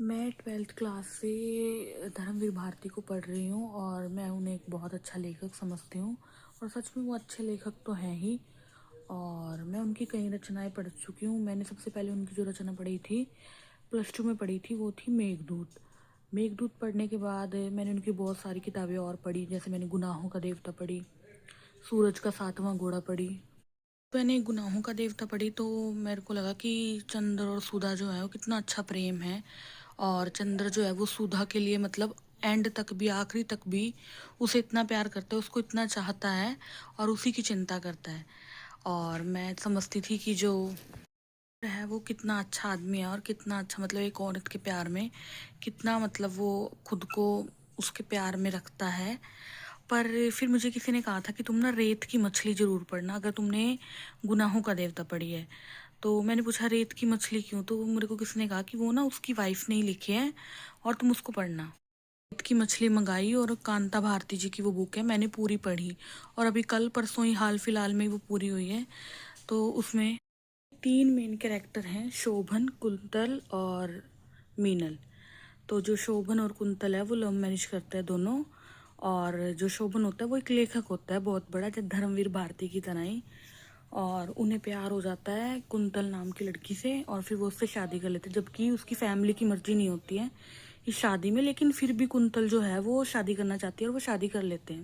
मैं 12th class से धर्मवीर भारती को पढ़ रही हूँ और मैं उन्हें एक बहुत अच्छा लेखक समझती हूँ। और सच में वो अच्छे लेखक तो हैं ही। और मैं उनकी कई रचनाएं पढ़ चुकी हूँ। मैंने सबसे पहले उनकी जो रचना पढ़ी थी, +2 में पढ़ी थी, वो थी मेघदूत। मेघदूत पढ़ने के बाद मैंने उनकी बहुत सारी किताबें और पढ़ी, जैसे मैंने गुनाहों का देवता पढ़ी, सूरज का 7वां घोड़ा पढ़ी। मैंने गुनाहों का देवता पढ़ी तो मेरे को लगा कि चंद्र और सुधा जो है वो कितना अच्छा प्रेम है। और चंद्र जो है वो सुधा के लिए मतलब एंड तक भी, आखिरी तक भी उसे इतना प्यार करता है, उसको इतना चाहता है और उसी की चिंता करता है। और मैं समझती थी कि जो है वो कितना अच्छा आदमी है और कितना अच्छा मतलब एक औरत के प्यार में कितना मतलब वो खुद को उसके प्यार में रखता है। पर फिर मुझे किसी ने कहा था कि तुम ना रेत की मछली जरूर पढ़ना अगर तुमने गुनाहों का देवता पढ़ी है। तो मैंने पूछा रेत की मछली क्यों, तो मेरे को किसी ने कहा कि वो ना उसकी वाइफ ने ही लिखे हैं और तुम उसको पढ़ना। रेत की मछली मंगाई और कांता भारती जी की वो बुक है, मैंने पूरी पढ़ी। और अभी कल परसों ही हाल फिलहाल में वो पूरी हुई है। तो उसमें 3 मेन कैरेक्टर हैं, शोभन, कुंतल और मीनल। तो जो शोभन और कुंतल है वो लव मैरिज करते हैं दोनों। और जो शोभन होता है वो एक लेखक होता है बहुत बड़ा, जैसे धर्मवीर भारती की तरह ही। और उन्हें प्यार हो जाता है कुंतल नाम की लड़की से और फिर वो उससे शादी कर लेते हैं, जबकि उसकी फैमिली की मर्जी नहीं होती है इस शादी में। लेकिन फिर भी कुंतल जो है वो शादी करना चाहती है और वो शादी कर लेते हैं।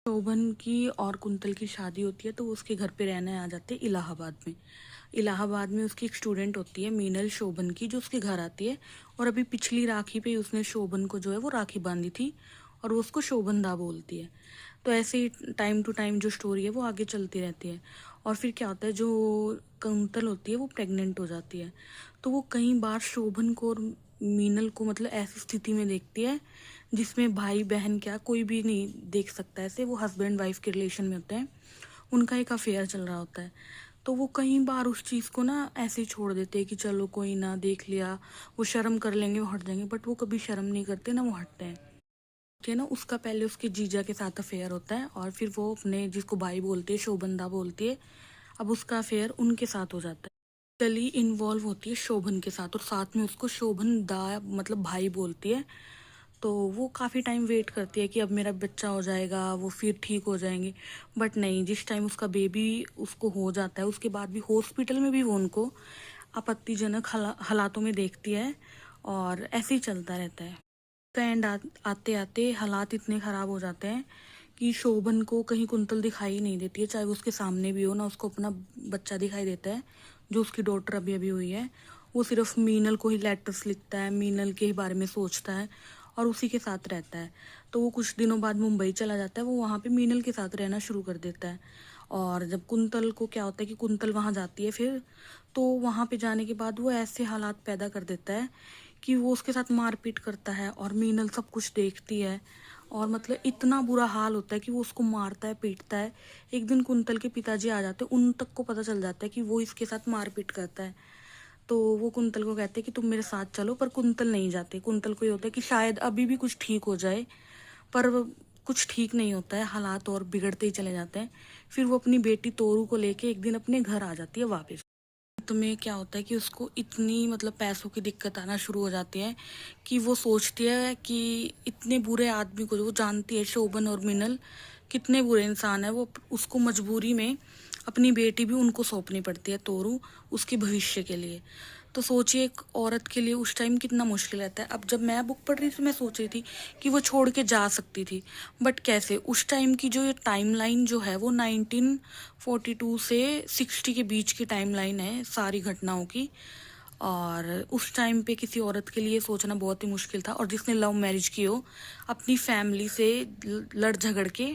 शोभन की और कुंतल की शादी होती है तो वो उसके घर पे रहने आ जाते हैं इलाहाबाद में। इलाहाबाद में उसकी एक स्टूडेंट होती है मीनल शोभन की, जो उसके घर आती है। और अभी पिछली राखी पे उसने शोभन को जो है वो राखी बांधी थी और वो उसको शोभन दा बोलती है। तो ऐसे ही टाइम टू टाइम जो स्टोरी है वो आगे चलती रहती है। और फिर क्या होता है, जो कुंतल होती है वो प्रेग्नेंट हो जाती है। तो वो कई बार शोभन को और मीनल को मतलब ऐसी स्थिति में देखती है जिसमें भाई बहन क्या कोई भी नहीं देख सकता। ऐसे वो हस्बैंड वाइफ के रिलेशन में होते हैं, उनका एक अफेयर चल रहा होता है। तो वो कई बार उस चीज़ को ना ऐसे ही छोड़ देते हैं कि चलो कोई ना, देख लिया, वो शर्म कर लेंगे, वो हट जाएंगे। बट वो कभी शर्म नहीं करते ना वो हटते हैं। कि ना उसका पहले उसके जीजा के साथ अफेयर होता है और फिर वो अपने जिसको भाई बोलती है, शोभनदा बोलती है, अब उसका अफेयर उनके साथ हो जाता है। कली इन्वॉल्व होती है शोभन के साथ और साथ में उसको शोभन दा मतलब भाई बोलती है। तो वो काफ़ी टाइम वेट करती है कि अब मेरा बच्चा हो जाएगा, वो फिर ठीक हो जाएंगे। बट नहीं, जिस टाइम उसका बेबी उसको हो जाता है उसके बाद भी हॉस्पिटल में भी वो उनको आपत्तिजनक हालातों में देखती है और ऐसे ही चलता रहता है। का एंड आते आते हालात इतने ख़राब हो जाते हैं कि शोभन को कहीं कुंतल दिखाई नहीं देती है, चाहे वो उसके सामने भी हो ना, उसको अपना बच्चा दिखाई देता है जो उसकी डॉटर अभी अभी हुई है। वो सिर्फ मीनल को ही लेटर्स लिखता है, मीनल के ही बारे में सोचता है और उसी के साथ रहता है। तो वो कुछ दिनों बाद मुंबई चला जाता है, वो वहाँ पे मीनल के साथ रहना शुरू कर देता है। और जब कुंतल को क्या होता है कि कुंतल वहाँ जाती है फिर, तो वहाँ पे जाने के बाद वो ऐसे हालात पैदा कर देता है कि वो उसके साथ मारपीट करता है और मीनल सब कुछ देखती है। और मतलब इतना बुरा हाल होता है कि वो उसको मारता है, पीटता है। एक दिन कुंतल के पिताजी आ जाते हैं, उन तक को पता चल जाता है कि वो इसके साथ मारपीट करता है। तो वो कुंतल को कहते हैं कि तुम मेरे साथ चलो, पर कुंतल नहीं जाते। कुंतल को ये होता है कि शायद अभी भी कुछ ठीक हो जाए, पर कुछ ठीक नहीं होता है, हालात और बिगड़ते ही चले जाते हैं। फिर वो अपनी बेटी तोरू को लेके एक दिन अपने घर आ जाती है वापस। तो में क्या होता है कि उसको इतनी मतलब पैसों की दिक्कत आना शुरू हो जाती है कि वो सोचती है कि इतने बुरे आदमी को, जो वो जानती है शोभन और मिनल कितने बुरे इंसान है, वो उसको मजबूरी में अपनी बेटी भी उनको सौंपनी पड़ती है, तोरू, उसके भविष्य के लिए। तो सोचिए एक औरत के लिए उस टाइम कितना मुश्किल रहता है। अब जब मैं बुक पढ़ रही थी मैं सोच रही थी कि वो छोड़ के जा सकती थी, बट कैसे? उस टाइम की जो ये टाइमलाइन जो है वो 1942 से 60 के बीच की टाइमलाइन है सारी घटनाओं की। और उस टाइम पे किसी औरत के लिए सोचना बहुत ही मुश्किल था, और जिसने लव मैरिज की हो अपनी फैमिली से लड़ झगड़ के।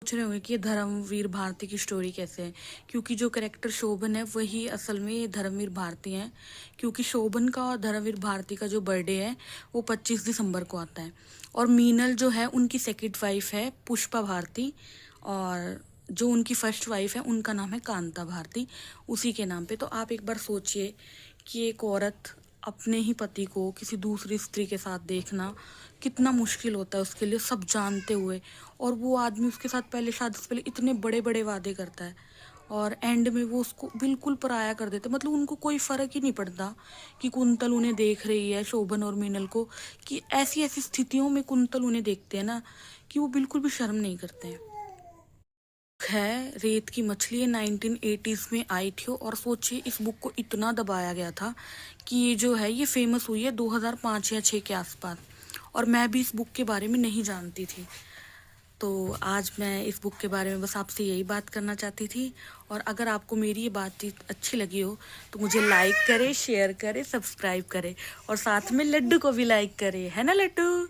सोच रहे होंगे कि ये धर्मवीर भारती की स्टोरी कैसे है, क्योंकि जो करेक्टर शोभन है वही असल में ये धर्मवीर भारती हैं। क्योंकि शोभन का और धर्मवीर भारती का जो बर्थडे है वो 25 दिसंबर को आता है। और मीनल जो है उनकी सेकंड वाइफ है पुष्पा भारती, और जो उनकी फर्स्ट वाइफ है उनका नाम है कांता भारती, उसी के नाम पे। तो आप एक बार सोचिए कि एक औरत अपने ही पति को किसी दूसरी स्त्री के साथ देखना कितना मुश्किल होता है उसके लिए, सब जानते हुए। और वो आदमी उसके साथ पहले शादी से पहले इतने बड़े बड़े वादे करता है और एंड में वो उसको बिल्कुल पराया कर देते, मतलब उनको कोई फर्क ही नहीं पड़ता कि कुंतल उन्हें देख रही है, शोभन और मीनल को, कि ऐसी ऐसी स्थितियों में कुंतल उन्हें देखते हैं ना कि वो बिल्कुल भी शर्म नहीं करते हैं। है रेत की मछली, 1980s में आई थी और सोचिए इस बुक को इतना दबाया गया था कि ये जो है ये फेमस हुई है 2005 या 6 के आसपास, और मैं भी इस बुक के बारे में नहीं जानती थी। तो आज मैं इस बुक के बारे में बस आपसे यही बात करना चाहती थी, और अगर आपको मेरी ये बातचीत अच्छी लगी हो तो मुझे लाइक करें, शेयर करें, सब्सक्राइब करें, और साथ में लड्डू को भी लाइक करें, है ना लड्डू।